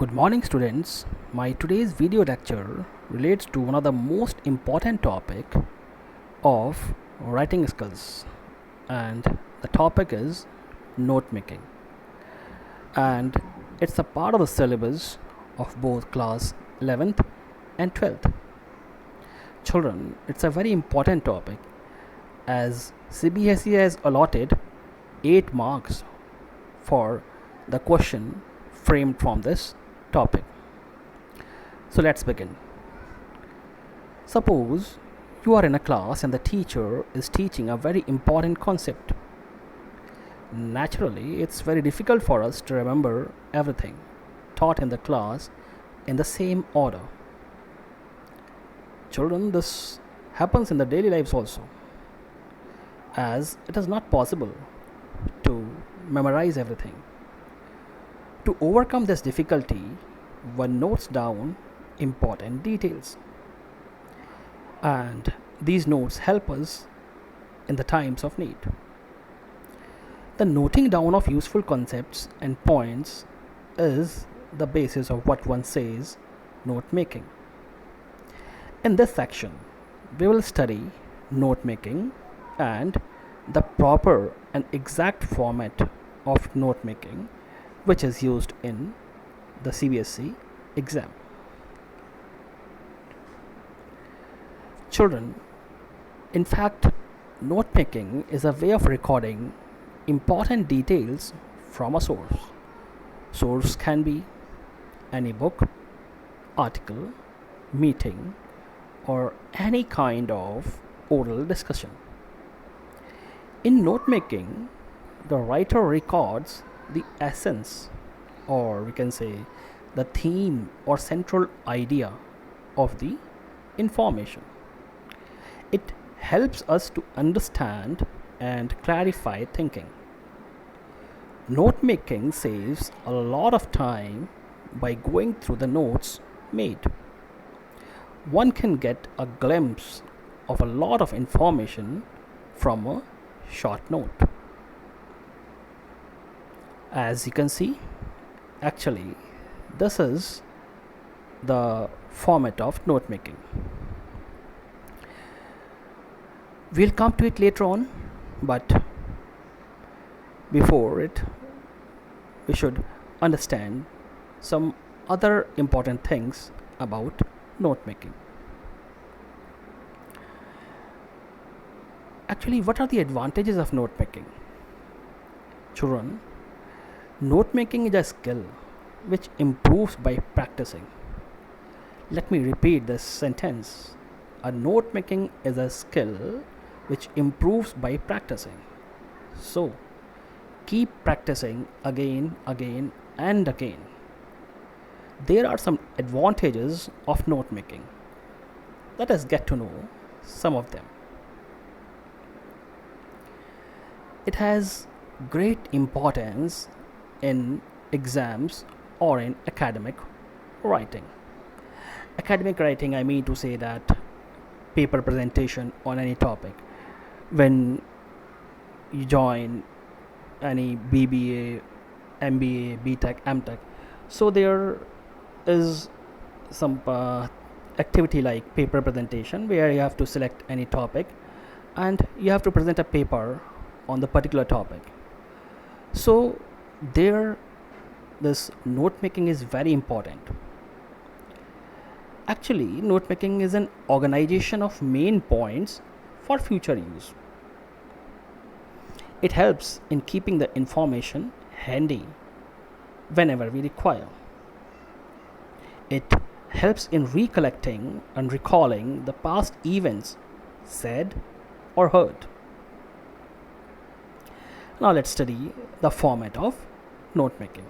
Good morning students. My today's video lecture relates to one of the most important topic of writing skills, and the topic is note making, and it's a part of the syllabus of both class 11th and 12th. Children, it's a very important topic as CBSE has allotted 8 marks for the question framed from this topic. So let's begin. Suppose you are in a class and the teacher is teaching a very important concept. Naturally, it's very difficult for us to remember everything taught in the class in the same order. Children, this happens in the daily lives also, as it is not possible to memorize everything. To overcome this difficulty, one notes down important details, and these notes help us in the times of need. The noting down of useful concepts and points is the basis of what one says note making. In this section, we will study note making and the proper and exact format of note making which is used in the CBSE exam. Children, in fact, note making is a way of recording important details from a source. Source can be any book, article, meeting, or any kind of oral discussion. In note making, the writer records the essence, or we can say the theme or central idea of the information. It helps us to understand and clarify thinking. Note making saves a lot of time by going through the notes made. One can get a glimpse of a lot of information from a short note. As you can see, actually this is the format of note making. We'll come to it later on, but before it we should understand some other important things about note making. Actually, what are the advantages of note making? Children, note making is a skill which improves by practicing. Let me repeat this sentence. A note making is a skill which improves by practicing. So, keep practicing again, and again. There are some advantages of note making. Let us get to know some of them. It has great importance in exams or in academic writing. Academic writing, I mean to say that paper presentation on any topic. When you join any BBA, MBA, BTech, MTech, so there is some activity like paper presentation where you have to select any topic and you have to present a paper on the particular topic. So there, this note making is very important. Actually, note making is an organization of main points for future use. It helps in keeping the information handy whenever we require. It helps in recollecting and recalling the past events said or heard. Now let's study the format of note making.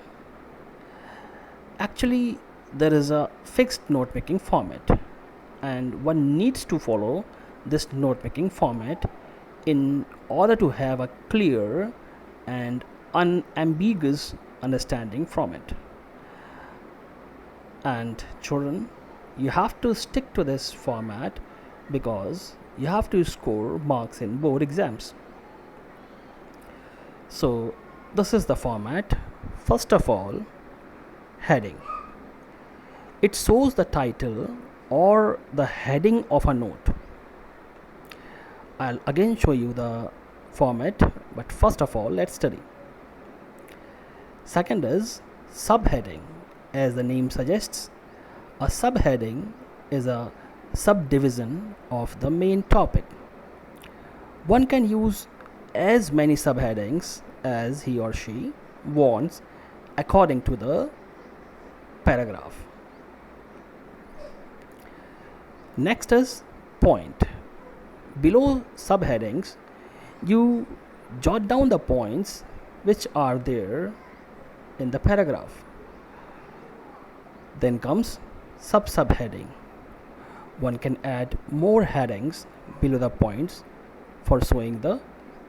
Actually, there is a fixed note making format, and one needs to follow this note making format in order to have a clear and unambiguous understanding from it. And children, you have to stick to this format because you have to score marks in board exams. So this is the format. First of all, heading. It shows the title or the heading of a note. I'll again show you the format, but first of all, let's study. Second is subheading. As the name suggests, a subheading is a subdivision of the main topic. One can use as many subheadings as he or she wants according to the paragraph. Next is point. Below subheadings, you jot down the points which are there in the paragraph. Then comes subheading. One can add more headings below the points for showing the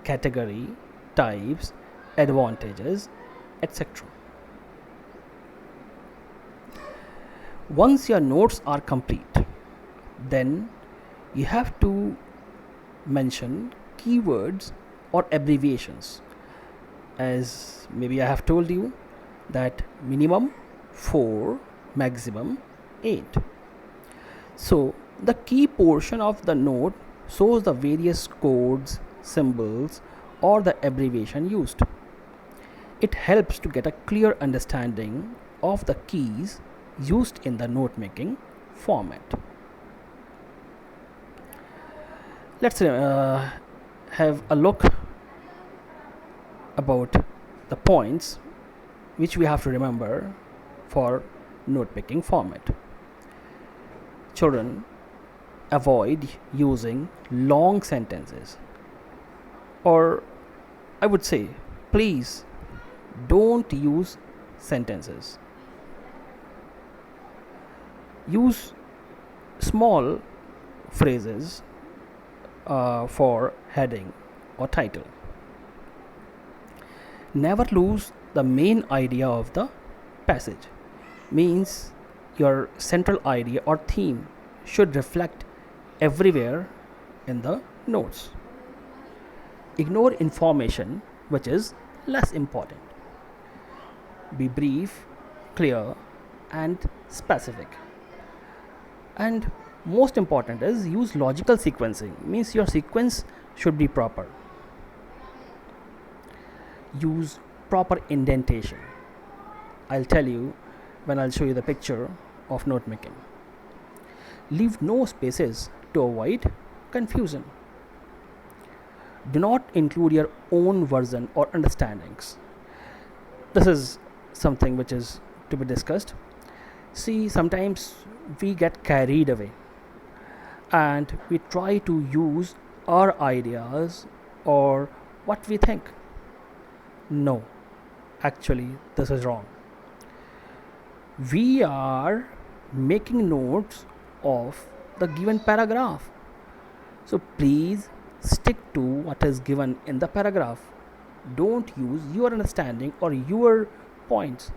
category, types, advantages, etc. Once your notes are complete, then you have to mention keywords or abbreviations. As maybe I have told you that minimum 4, maximum 8. So the key portion of the note shows the various codes, symbols, or the abbreviation used. It helps to get a clear understanding of the keys used in the note making format. Let's have a look about the points which we have to remember for note making format. Children, avoid using long sentences, or I would say, please don't use sentences. Use small phrases for heading or title. Never lose the main idea of the passage. Means your central idea or theme should reflect everywhere in the notes. Ignore information which is less important. Be brief, clear, and specific. And most important is use logical sequencing. Means your sequence should be proper. Use proper indentation. I'll tell you when I'll show you the picture of note making. Leave no spaces to avoid confusion. Do not include your own version or understandings. This is something which is to be discussed. See, sometimes we get carried away and we try to use our ideas or what we think. No, actually, this is wrong. We are making notes of the given paragraph. So please stick to what is given in the paragraph. Don't use your understanding or your points.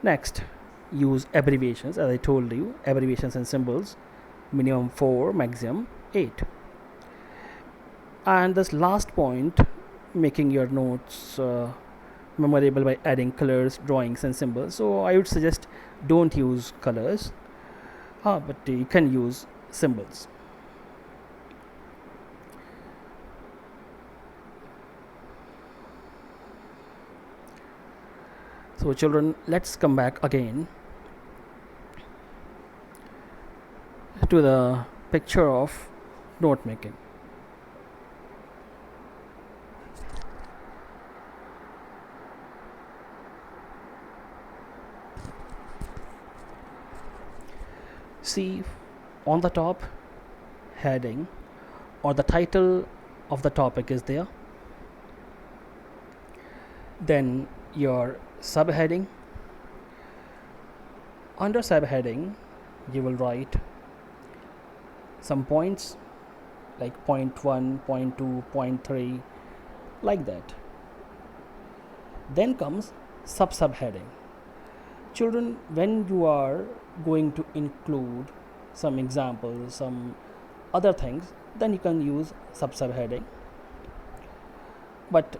Next, use abbreviations. As I told you, abbreviations and symbols. Minimum 4, maximum 8. And this last point, making your notes memorable by adding colors, drawings, and symbols. So I would suggest don't use colors, but you can use symbols. So children, let's come back again to the picture of note making. See, on the top, heading or the title of the topic is there. Then your subheading. Under subheading, you will write some points like point 1, point 2, point 3, like that. Then comes subheading. Children, when you are going to include some examples, some other things, then you can use subheading. But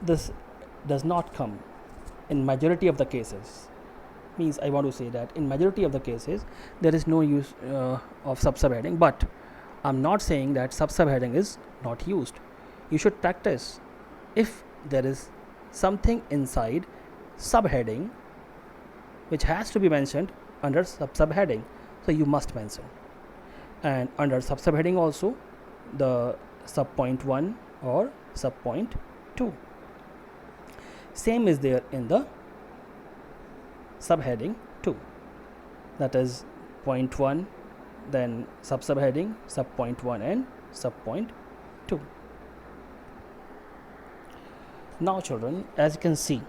this does not come in majority of the cases. means I want to say that in majority of the cases there is no use of subheading, but I'm not saying that subheading is not used. You should practice. If there is something inside subheading which has to be mentioned under subheading, so you must mention. And under subheading also the subpoint 1 or subpoint 2. Same is there in the subheading 2. That is point 1, then subheading, subpoint 1 and subpoint 2. Now children, as you can see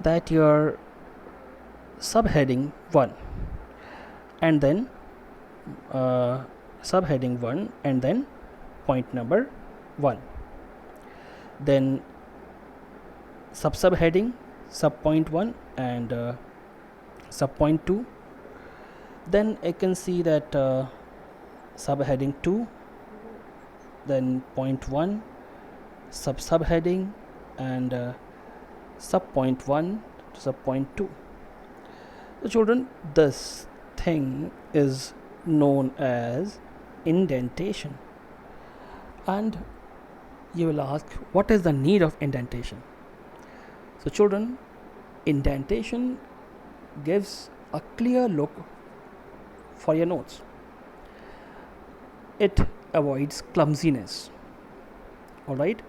that your subheading 1 and then subheading 1 and then point number 1, then subheading subpoint 1 and subpoint 2, then I can see that subheading 2, then point 1, subheading and subpoint 1 to subpoint 2. So children, this thing is known as indentation. And you will ask, what is the need of indentation? So children, indentation gives a clear look for your notes. It avoids clumsiness. Alright,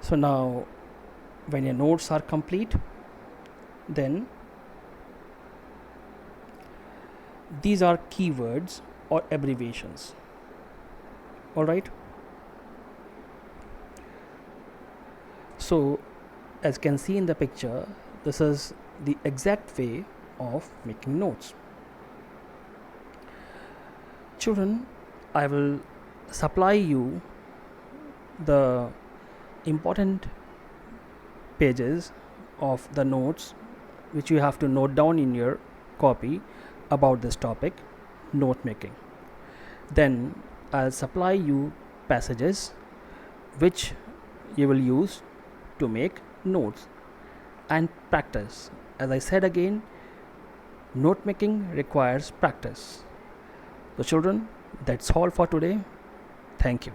so now when your notes are complete, then these are keywords or abbreviations. Alright, so as you can see in the picture, this is the exact way of making notes. Children, I will supply you the important pages of the notes which you have to note down in your copy about this topic, note making. Then I'll supply you passages which you will use to make notes and practice. As I said again, note making requires practice. So children, that's all for today. Thank you.